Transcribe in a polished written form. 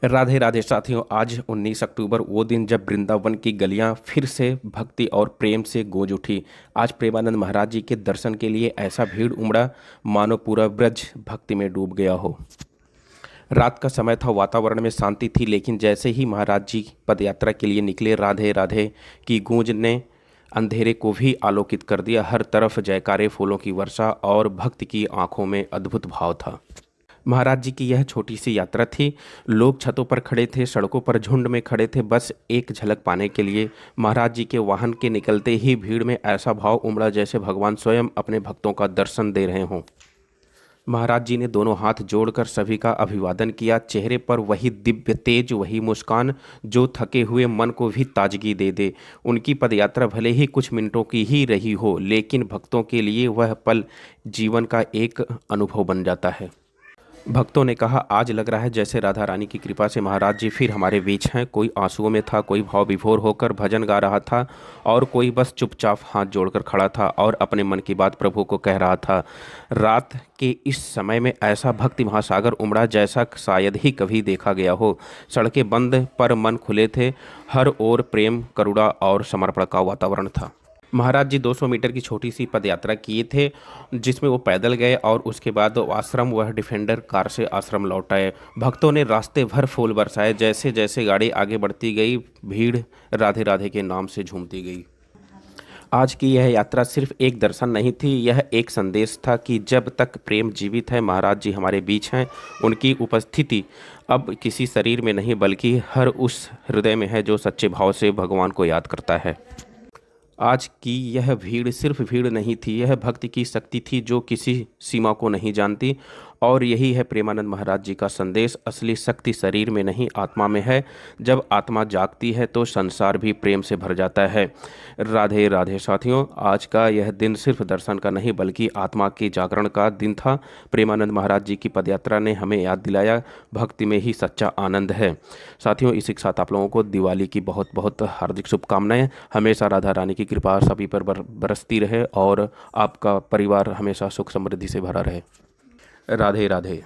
राधे राधे साथियों, आज 19 अक्टूबर वो दिन जब वृंदावन की गलियां फिर से भक्ति और प्रेम से गूंज उठी। आज प्रेमानंद महाराज जी के दर्शन के लिए ऐसा भीड़ उमड़ा मानो पूरा ब्रज भक्ति में डूब गया हो। रात का समय था, वातावरण में शांति थी, लेकिन जैसे ही महाराज जी पदयात्रा के लिए निकले, राधे राधे की गूंज ने अंधेरे को भी आलोकित कर दिया। हर तरफ जयकारे, फूलों की वर्षा और भक्त की आंखों में अद्भुत भाव था। महाराज जी की यह छोटी सी यात्रा थी। लोग छतों पर खड़े थे, सड़कों पर झुंड में खड़े थे, बस एक झलक पाने के लिए। महाराज जी के वाहन के निकलते ही भीड़ में ऐसा भाव उमड़ा जैसे भगवान स्वयं अपने भक्तों का दर्शन दे रहे हों। महाराज जी ने दोनों हाथ जोड़कर सभी का अभिवादन किया। चेहरे पर वही दिव्य तेज, वही मुस्कान जो थके हुए मन को भी ताजगी दे दे। उनकी पदयात्रा भले ही कुछ मिनटों की ही रही हो, लेकिन भक्तों के लिए वह पल जीवन का एक अनुभव बन जाता है। भक्तों ने कहा, आज लग रहा है जैसे राधा रानी की कृपा से महाराज जी फिर हमारे बीच हैं। कोई आंसुओं में था, कोई भाव विभोर होकर भजन गा रहा था और कोई बस चुपचाप हाथ जोड़कर खड़ा था और अपने मन की बात प्रभु को कह रहा था। रात के इस समय में ऐसा भक्ति महासागर उमड़ा जैसा शायद ही कभी देखा गया हो। सड़कें बंद पर मन खुले थे। हर ओर प्रेम, करुणा और समर्पण का वातावरण था। महाराज जी 200 मीटर की छोटी सी पदयात्रा किए थे, जिसमें वो पैदल गए और उसके बाद आश्रम वह डिफेंडर कार से आश्रम लौट आए। भक्तों ने रास्ते भर फूल बरसाए। जैसे जैसे गाड़ी आगे बढ़ती गई, भीड़ राधे राधे के नाम से झूमती गई। आज की यह यात्रा सिर्फ एक दर्शन नहीं थी, यह एक संदेश था कि जब तक प्रेम जीवित है, महाराज जी हमारे बीच हैं। उनकी उपस्थिति अब किसी शरीर में नहीं, बल्कि हर उस हृदय में है जो सच्चे भाव से भगवान को याद करता है। आज की यह भीड़ सिर्फ भीड़ नहीं थी, यह भक्ति की शक्ति थी जो किसी सीमा को नहीं जानती। और यही है प्रेमानंद महाराज जी का संदेश। असली शक्ति शरीर में नहीं, आत्मा में है। जब आत्मा जागती है तो संसार भी प्रेम से भर जाता है। राधे राधे साथियों, आज का यह दिन सिर्फ दर्शन का नहीं, बल्कि आत्मा के जागरण का दिन था। प्रेमानंद महाराज जी की पदयात्रा ने हमें याद दिलाया, भक्ति में ही सच्चा आनंद है। साथियों, इसी के साथ आप लोगों को दिवाली की बहुत बहुत हार्दिक शुभकामनाएं। हमेशा राधा रानी की कृपा सभी पर बरसती रहे और आपका परिवार हमेशा सुख समृद्धि से भरा रहे। राधे राधे।